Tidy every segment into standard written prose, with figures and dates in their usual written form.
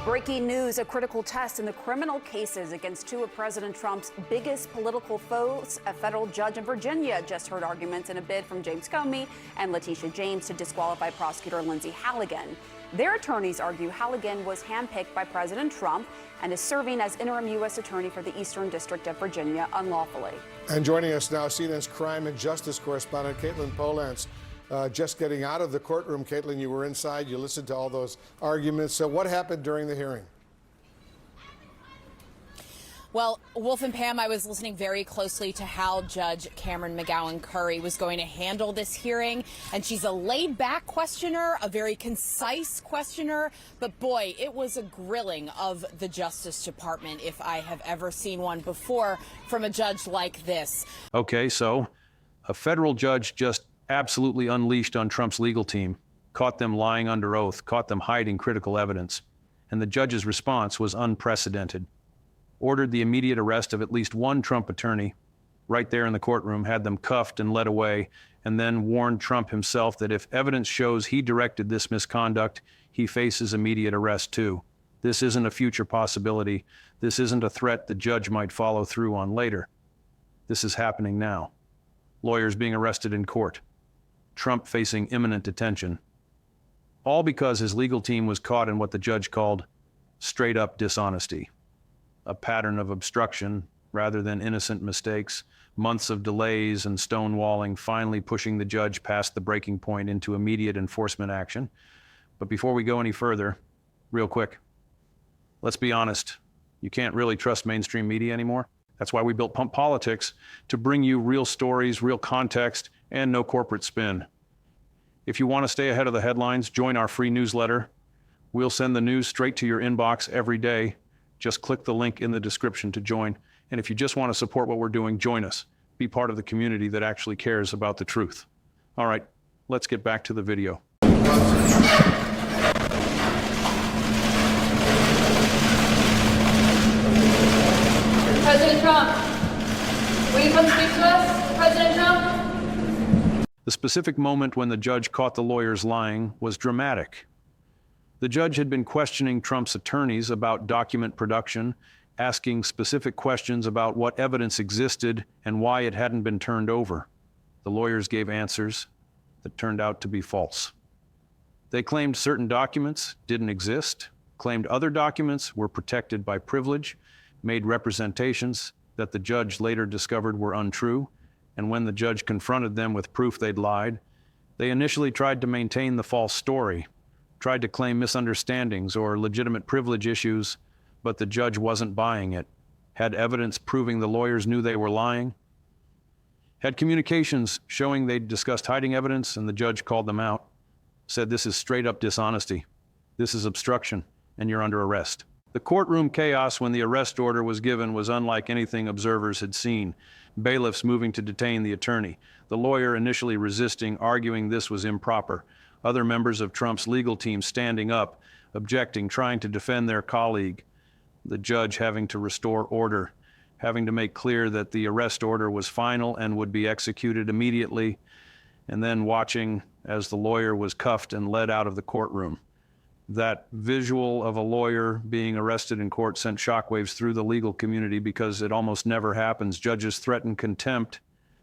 Breaking news, a critical test in the criminal cases against two of President Trump's biggest political foes. A federal judge in Virginia just heard arguments in a bid from James Comey and Letitia James to disqualify prosecutor Lindsay Halligan. Their attorneys argue Halligan was handpicked by President Trump and is serving as interim U.S. attorney for the Eastern District of Virginia unlawfully. And joining us now, CNN's crime and justice correspondent Caitlin Polance. Just getting out of the courtroom, Caitlin, you were inside, you listened to all those arguments. So what happened during the hearing? Well, Wolf and Pam, I was listening very closely to how Judge Cameron McGowan Curry was going to handle this hearing. And she's a laid-back questioner, a very concise questioner. But boy, it was a grilling of the Justice Department if I have ever seen one before from a judge like this. Okay, so a federal judge just absolutely unleashed on Trump's legal team, caught them lying under oath, caught them hiding critical evidence. And the judge's response was unprecedented. Ordered the immediate arrest of at least one Trump attorney right there in the courtroom, had them cuffed and led away, and then warned Trump himself that if evidence shows he directed this misconduct, he faces immediate arrest too. This isn't a future possibility. This isn't a threat the judge might follow through on later. This is happening now. Lawyers being arrested in court. Trump facing imminent detention. All because his legal team was caught in what the judge called straight-up dishonesty. A pattern of obstruction rather than innocent mistakes, months of delays and stonewalling, finally pushing the judge past the breaking point into immediate enforcement action. But before we go any further, real quick, let's be honest, you can't really trust mainstream media anymore. That's why we built Pump Politics, to bring you real stories, real context, and no corporate spin. If you want to stay ahead of the headlines, join our free newsletter. We'll send the news straight to your inbox every day. Just click the link in the description to join. And if you just want to support what we're doing, join us. Be part of the community that actually cares about the truth. All right, let's get back to the video. President Trump, will you come speak to us? President Trump? The specific moment when the judge caught the lawyers lying was dramatic. The judge had been questioning Trump's attorneys about document production, asking specific questions about what evidence existed and why it hadn't been turned over. The lawyers gave answers that turned out to be false. They claimed certain documents didn't exist, claimed other documents were protected by privilege, made representations that the judge later discovered were untrue, and when the judge confronted them with proof they'd lied, they initially tried to maintain the false story, tried to claim misunderstandings or legitimate privilege issues, but the judge wasn't buying it. Had evidence proving the lawyers knew they were lying. Had communications showing they'd discussed hiding evidence and the judge called them out. Said this is straight up dishonesty. This is obstruction and you're under arrest. The courtroom chaos when the arrest order was given was unlike anything observers had seen. Bailiffs moving to detain the attorney. The lawyer initially resisting, arguing this was improper. Other members of Trump's legal team standing up, objecting, trying to defend their colleague. The judge having to restore order, having to make clear that the arrest order was final and would be executed immediately, and then watching as the lawyer was cuffed and led out of the courtroom. That visual of a lawyer being arrested in court sent shockwaves through the legal community because it almost never happens. Judges threaten contempt,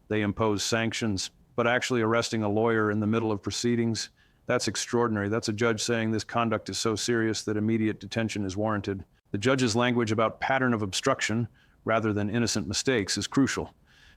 they impose sanctions, but actually arresting a lawyer in the middle of proceedings, that's extraordinary. That's a judge saying this conduct is so serious that immediate detention is warranted. The judge's language about pattern of obstruction rather than innocent mistakes is crucial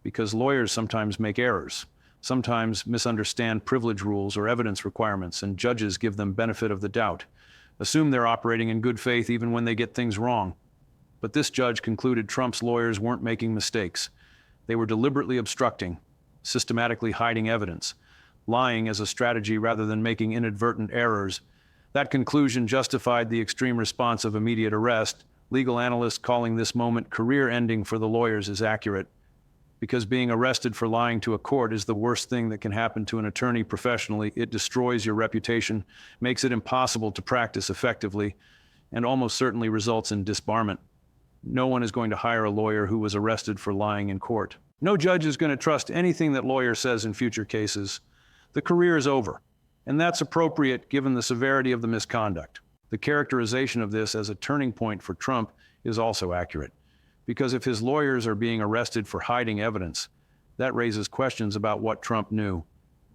because lawyers sometimes make errors, sometimes misunderstand privilege rules or evidence requirements, and judges give them benefit of the doubt, assume they're operating in good faith even when they get things wrong. But this judge concluded Trump's lawyers weren't making mistakes. They were deliberately obstructing, systematically hiding evidence, lying as a strategy rather than making inadvertent errors. That conclusion justified the extreme response of immediate arrest. Legal analysts calling this moment career-ending for the lawyers is accurate, because being arrested for lying to a court is the worst thing that can happen to an attorney professionally. It destroys your reputation, makes it impossible to practice effectively, and almost certainly results in disbarment. No one is going to hire a lawyer who was arrested for lying in court. No judge is going to trust anything that lawyer says in future cases. The career is over, and that's appropriate given the severity of the misconduct. The characterization of this as a turning point for Trump is also accurate, because if his lawyers are being arrested for hiding evidence, that raises questions about what Trump knew.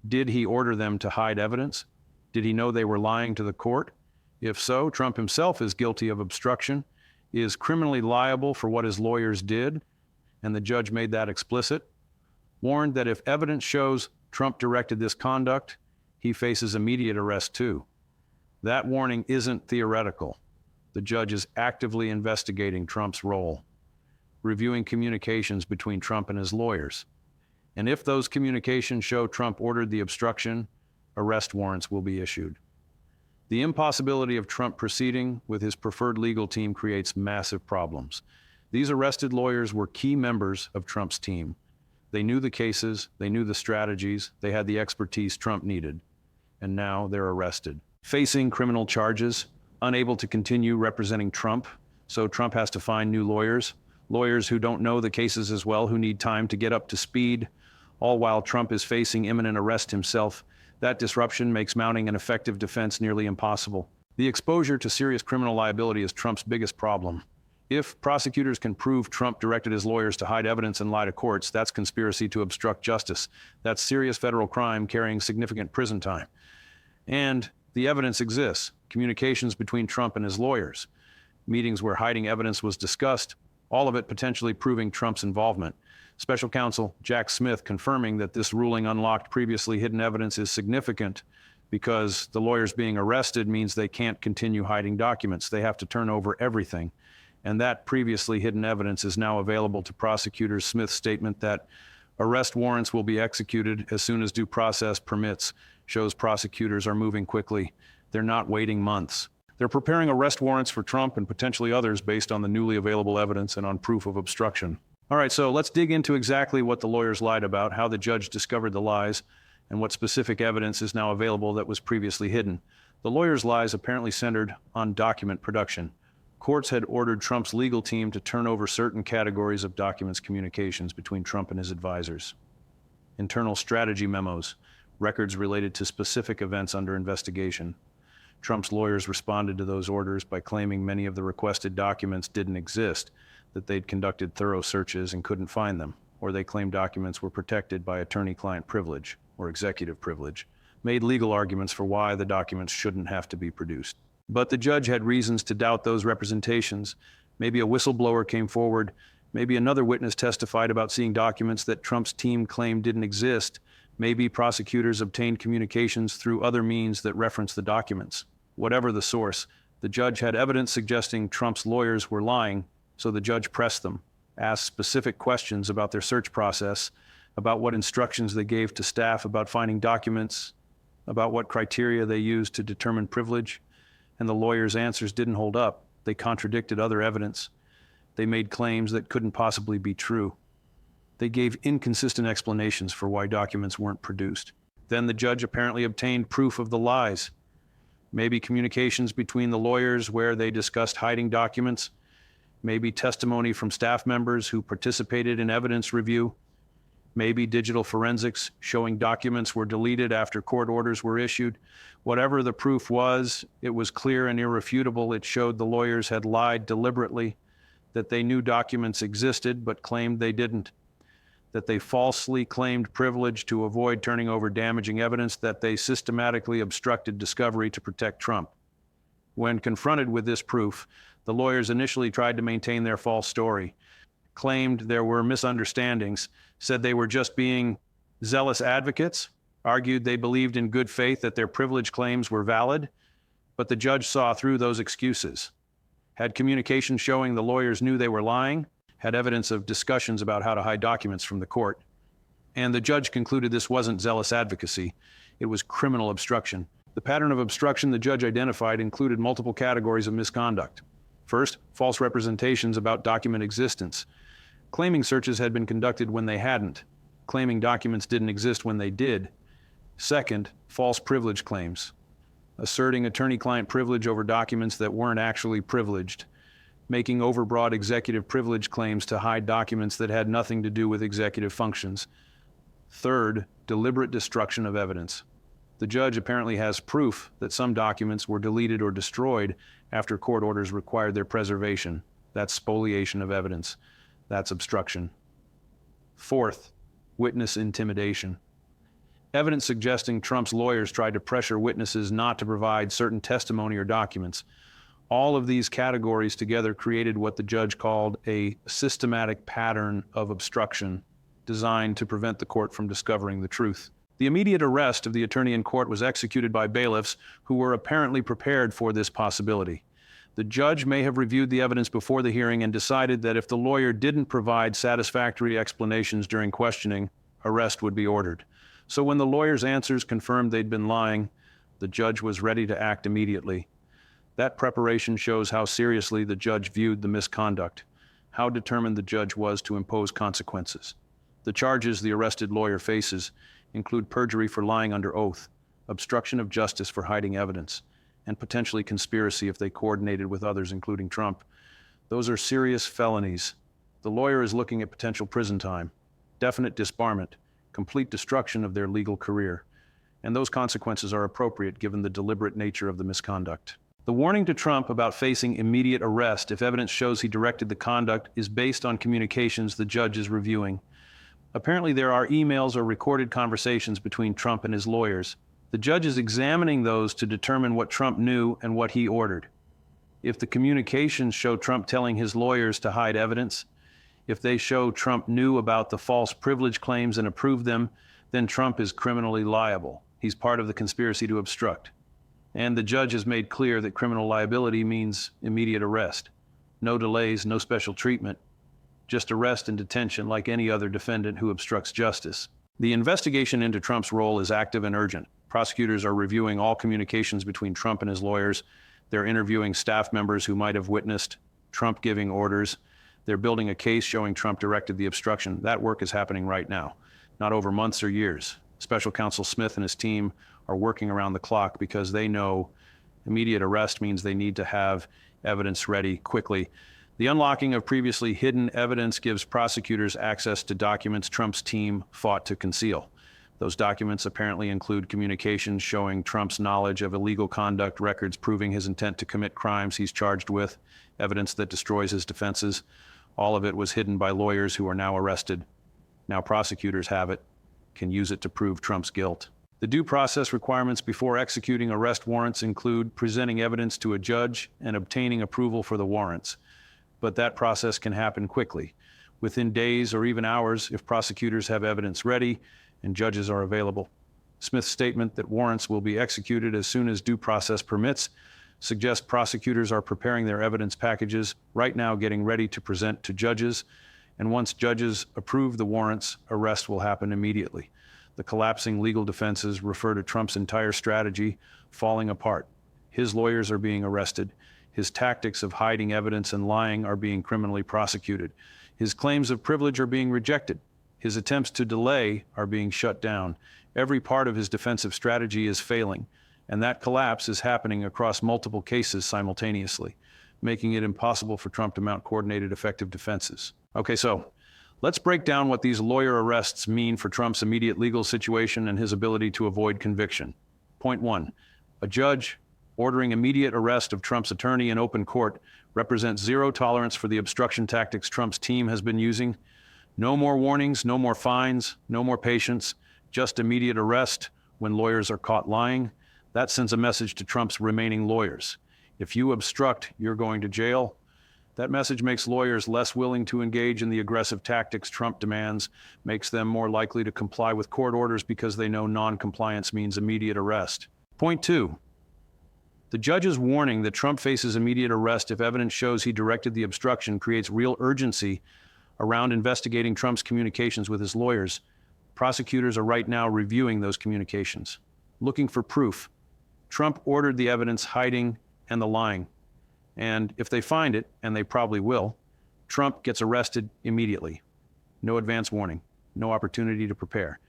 Did he order them to hide evidence? Did he know they were lying to the court? If so, Trump himself is guilty of obstruction, is criminally liable for what his lawyers did, and the judge made that explicit, warned that if evidence shows Trump directed this conduct, he faces immediate arrest too. That warning isn't theoretical. The judge is actively investigating Trump's role, reviewing communications between Trump and his lawyers. And if those communications show Trump ordered the obstruction, arrest warrants will be issued. The impossibility of Trump proceeding with his preferred legal team creates massive problems. These arrested lawyers were key members of Trump's team. They knew the cases, they knew the strategies, they had the expertise Trump needed. And now they're arrested, facing criminal charges, unable to continue representing Trump, so Trump has to find new lawyers who don't know the cases as well, who need time to get up to speed, all while Trump is facing imminent arrest himself. That disruption makes mounting an effective defense nearly impossible. The exposure to serious criminal liability is Trump's biggest problem. If prosecutors can prove Trump directed his lawyers to hide evidence and lie to courts, that's conspiracy to obstruct justice. That's serious federal crime carrying significant prison time. And the evidence exists. Communications between Trump and his lawyers, meetings where hiding evidence was discussed, all of it potentially proving Trump's involvement. Special counsel Jack Smith confirming that this ruling unlocked previously hidden evidence is significant because the lawyers being arrested means they can't continue hiding documents. They have to turn over everything. And that previously hidden evidence is now available to prosecutors. Smith's statement that arrest warrants will be executed as soon as due process permits shows prosecutors are moving quickly. They're not waiting months. They're preparing arrest warrants for Trump and potentially others based on the newly available evidence and on proof of obstruction. All right, so let's dig into exactly what the lawyers lied about, how the judge discovered the lies, and what specific evidence is now available that was previously hidden. The lawyers' lies apparently centered on document production. Courts had ordered Trump's legal team to turn over certain categories of documents communications between Trump and his advisors. Internal strategy memos, records related to specific events under investigation. Trump's lawyers responded to those orders by claiming many of the requested documents didn't exist, that they'd conducted thorough searches and couldn't find them, or they claimed documents were protected by attorney-client privilege or executive privilege, made legal arguments for why the documents shouldn't have to be produced. But the judge had reasons to doubt those representations. Maybe a whistleblower came forward, maybe another witness testified about seeing documents that Trump's team claimed didn't exist, maybe prosecutors obtained communications through other means that reference the documents. Whatever the source, the judge had evidence suggesting Trump's lawyers were lying, so the judge pressed them, asked specific questions about their search process, about what instructions they gave to staff about finding documents, about what criteria they used to determine privilege, and the lawyers' answers didn't hold up. They contradicted other evidence. They made claims that couldn't possibly be true. They gave inconsistent explanations for why documents weren't produced. Then the judge apparently obtained proof of the lies. Maybe communications between the lawyers where they discussed hiding documents, maybe testimony from staff members who participated in evidence review, maybe digital forensics showing documents were deleted after court orders were issued. Whatever the proof was, it was clear and irrefutable. It showed the lawyers had lied deliberately, that they knew documents existed but claimed they didn't, that they falsely claimed privilege to avoid turning over damaging evidence, that they systematically obstructed discovery to protect Trump. When confronted with this proof, the lawyers initially tried to maintain their false story, claimed there were misunderstandings, said they were just being zealous advocates, argued they believed in good faith that their privilege claims were valid, but the judge saw through those excuses. Had communication showing the lawyers knew they were lying, had evidence of discussions about how to hide documents from the court. And the judge concluded this wasn't zealous advocacy, it was criminal obstruction. The pattern of obstruction the judge identified included multiple categories of misconduct. First, false representations about document existence. Claiming searches had been conducted when they hadn't, claiming documents didn't exist when they did. Second, false privilege claims, asserting attorney-client privilege over documents that weren't actually privileged, making overbroad executive privilege claims to hide documents that had nothing to do with executive functions. Third, deliberate destruction of evidence, The judge apparently has proof that some documents were deleted or destroyed after court orders required their preservation. That's spoliation of evidence. That's obstruction. Fourth, witness intimidation. Evidence suggesting Trump's lawyers tried to pressure witnesses not to provide certain testimony or documents. All of these categories together created what the judge called a systematic pattern of obstruction designed to prevent the court from discovering the truth. The immediate arrest of the attorney in court was executed by bailiffs who were apparently prepared for this possibility. The judge may have reviewed the evidence before the hearing and decided that if the lawyer didn't provide satisfactory explanations during questioning, arrest would be ordered. So when the lawyer's answers confirmed they'd been lying, the judge was ready to act immediately. That preparation shows how seriously the judge viewed the misconduct, how determined the judge was to impose consequences. The charges the arrested lawyer faces include perjury for lying under oath, obstruction of justice for hiding evidence, and potentially conspiracy if they coordinated with others, including Trump. Those are serious felonies. The lawyer is looking at potential prison time, definite disbarment, complete destruction of their legal career. And those consequences are appropriate given the deliberate nature of the misconduct. The warning to Trump about facing immediate arrest if evidence shows he directed the conduct is based on communications the judge is reviewing. Apparently there are emails or recorded conversations between Trump and his lawyers. The judge is examining those to determine what Trump knew and what he ordered. If the communications show Trump telling his lawyers to hide evidence, if they show Trump knew about the false privilege claims and approved them, then Trump is criminally liable. He's part of the conspiracy to obstruct. And the judge has made clear that criminal liability means immediate arrest. No delays, no special treatment, just arrest and detention like any other defendant who obstructs justice. The investigation into Trump's role is active and urgent. Prosecutors are reviewing all communications between Trump and his lawyers. They're interviewing staff members who might have witnessed Trump giving orders. They're building a case showing Trump directed the obstruction. That work is happening right now, not over months or years. Special Counsel Smith and his team are working around the clock because they know immediate arrest means they need to have evidence ready quickly. The unlocking of previously hidden evidence gives prosecutors access to documents Trump's team fought to conceal. Those documents apparently include communications showing Trump's knowledge of illegal conduct, records proving his intent to commit crimes he's charged with, evidence that destroys his defenses. All of it was hidden by lawyers who are now arrested. Now prosecutors have it, can use it to prove Trump's guilt. The due process requirements before executing arrest warrants include presenting evidence to a judge and obtaining approval for the warrants. But that process can happen quickly, within days or even hours if prosecutors have evidence ready and judges are available. Smith's statement that warrants will be executed as soon as due process permits suggests prosecutors are preparing their evidence packages right now, getting ready to present to judges. And once judges approve the warrants, arrest will happen immediately. The collapsing legal defenses refer to Trump's entire strategy falling apart. His lawyers are being arrested. His tactics of hiding evidence and lying are being criminally prosecuted. His claims of privilege are being rejected. His attempts to delay are being shut down. Every part of his defensive strategy is failing, and that collapse is happening across multiple cases simultaneously, making it impossible for Trump to mount coordinated, effective defenses. Okay, so let's break down what these lawyer arrests mean for Trump's immediate legal situation and his ability to avoid conviction. Point 1, a judge ordering immediate arrest of Trump's attorney in open court represents zero tolerance for the obstruction tactics Trump's team has been using. No more warnings, no more fines, no more patience, just immediate arrest when lawyers are caught lying. That sends a message to Trump's remaining lawyers. If you obstruct, you're going to jail. That message makes lawyers less willing to engage in the aggressive tactics Trump demands, makes them more likely to comply with court orders because they know non-compliance means immediate arrest. Point 2. The judge's warning that Trump faces immediate arrest if evidence shows he directed the obstruction creates real urgency around investigating Trump's communications with his lawyers. Prosecutors are right now reviewing those communications, looking for proof. Trump ordered the evidence hiding and the lying. And if they find it, and they probably will, Trump gets arrested immediately. No advance warning, no opportunity to prepare.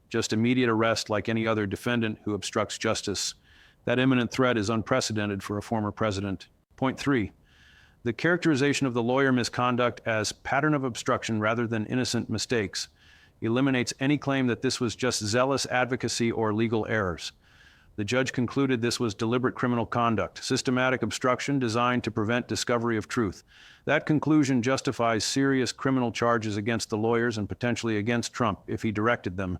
Just immediate arrest like any other defendant who obstructs justice. That imminent threat is unprecedented for a former president. Point 3. The characterization of the lawyer misconduct as pattern of obstruction rather than innocent mistakes eliminates any claim that this was just zealous advocacy or legal errors. The judge concluded this was deliberate criminal conduct, systematic obstruction designed to prevent discovery of truth. That conclusion justifies serious criminal charges against the lawyers and potentially against Trump if he directed them.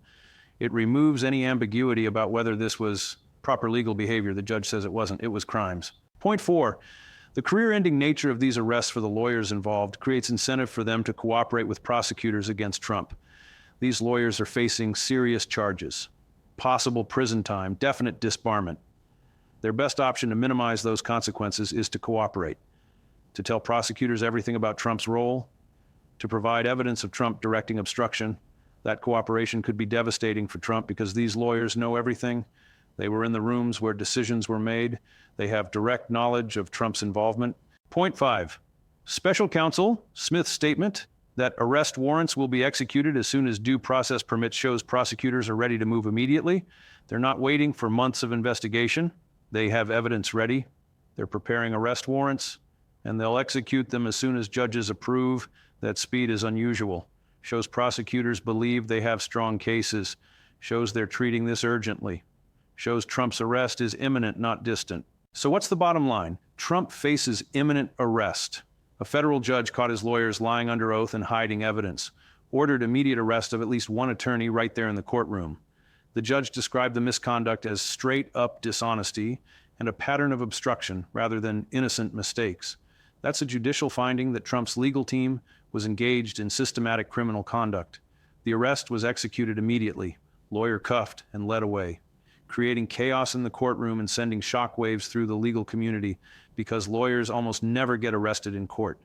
It removes any ambiguity about whether this was proper legal behavior. The judge says it wasn't. It was crimes. Point 4. The career-ending nature of these arrests for the lawyers involved creates incentive for them to cooperate with prosecutors against Trump. These lawyers are facing serious charges, possible prison time, definite disbarment. Their best option to minimize those consequences is to cooperate, to tell prosecutors everything about Trump's role, to provide evidence of Trump directing obstruction. That cooperation could be devastating for Trump because these lawyers know everything. They were in the rooms where decisions were made. They have direct knowledge of Trump's involvement. Point 5. Special counsel Smith's statement that arrest warrants will be executed as soon as due process permits shows prosecutors are ready to move immediately. They're not waiting for months of investigation. They have evidence ready. They're preparing arrest warrants, and they'll execute them as soon as judges approve. That speed is unusual. Shows prosecutors believe they have strong cases. Shows they're treating this urgently. Shows Trump's arrest is imminent, not distant. So what's the bottom line? Trump faces imminent arrest. A federal judge caught his lawyers lying under oath and hiding evidence, ordered immediate arrest of at least one attorney right there in the courtroom. The judge described the misconduct as straight-up dishonesty and a pattern of obstruction rather than innocent mistakes. That's a judicial finding that Trump's legal team was engaged in systematic criminal conduct. The arrest was executed immediately, lawyer cuffed and led away, creating chaos in the courtroom and sending shockwaves through the legal community because lawyers almost never get arrested in court.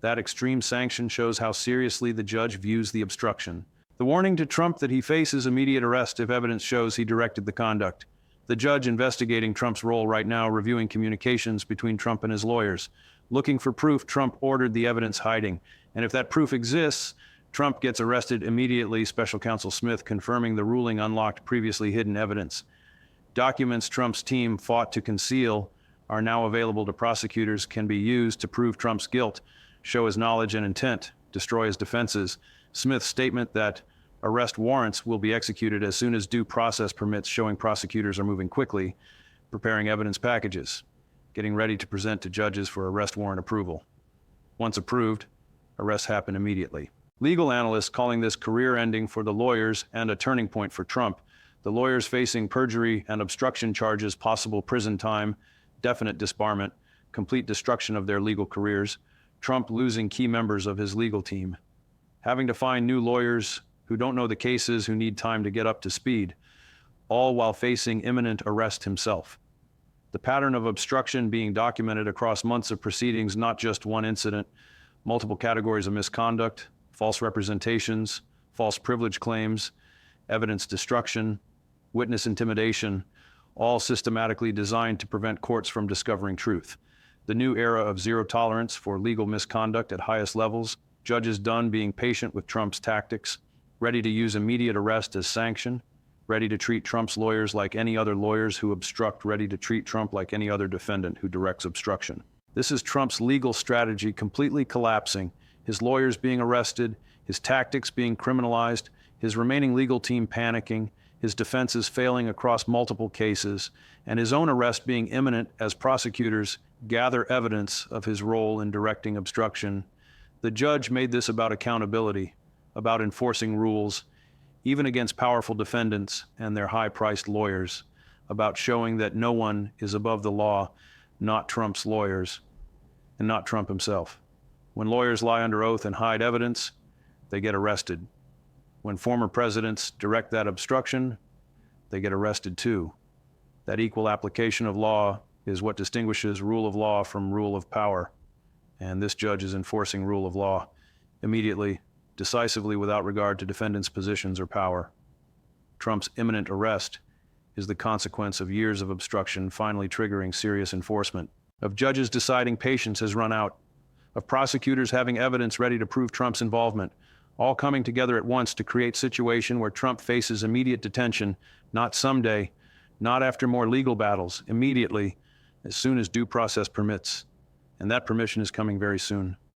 That extreme sanction shows how seriously the judge views the obstruction. The warning to Trump that he faces immediate arrest if evidence shows he directed the conduct. The judge investigating Trump's role right now, reviewing communications between Trump and his lawyers, looking for proof Trump ordered the evidence hiding. And if that proof exists, Trump gets arrested immediately, Special Counsel Smith confirming the ruling unlocked previously hidden evidence. Documents Trump's team fought to conceal are now available to prosecutors, can be used to prove Trump's guilt, show his knowledge and intent, destroy his defenses. Smith's statement that arrest warrants will be executed as soon as due process permits, showing prosecutors are moving quickly, preparing evidence packages, getting ready to present to judges for arrest warrant approval. Once approved, arrests happen immediately. Legal analysts calling this career-ending for the lawyers and a turning point for Trump. The lawyers facing perjury and obstruction charges, possible prison time, definite disbarment, complete destruction of their legal careers, Trump losing key members of his legal team, having to find new lawyers who don't know the cases, who need time to get up to speed, all while facing imminent arrest himself. The pattern of obstruction being documented across months of proceedings, not just one incident, multiple categories of misconduct, false representations, false privilege claims, evidence destruction, witness intimidation, all systematically designed to prevent courts from discovering truth. The new era of zero tolerance for legal misconduct at highest levels, judges done being patient with Trump's tactics, ready to use immediate arrest as sanction, ready to treat Trump's lawyers like any other lawyers who obstruct, ready to treat Trump like any other defendant who directs obstruction. This is Trump's legal strategy completely collapsing, his lawyers being arrested, his tactics being criminalized, his remaining legal team panicking, his defenses failing across multiple cases, and his own arrest being imminent as prosecutors gather evidence of his role in directing obstruction. The judge made this about accountability, about enforcing rules, even against powerful defendants and their high-priced lawyers, about showing that no one is above the law, not Trump's lawyers, and not Trump himself. When lawyers lie under oath and hide evidence, they get arrested. When former presidents direct that obstruction, they get arrested too. That equal application of law is what distinguishes rule of law from rule of power. And this judge is enforcing rule of law immediately, decisively, without regard to defendants' positions or power. Trump's imminent arrest is the consequence of years of obstruction finally triggering serious enforcement, of judges deciding patience has run out, of prosecutors having evidence ready to prove Trump's involvement, all coming together at once to create a situation where Trump faces immediate detention, not someday, not after more legal battles, immediately, as soon as due process permits. And that permission is coming very soon.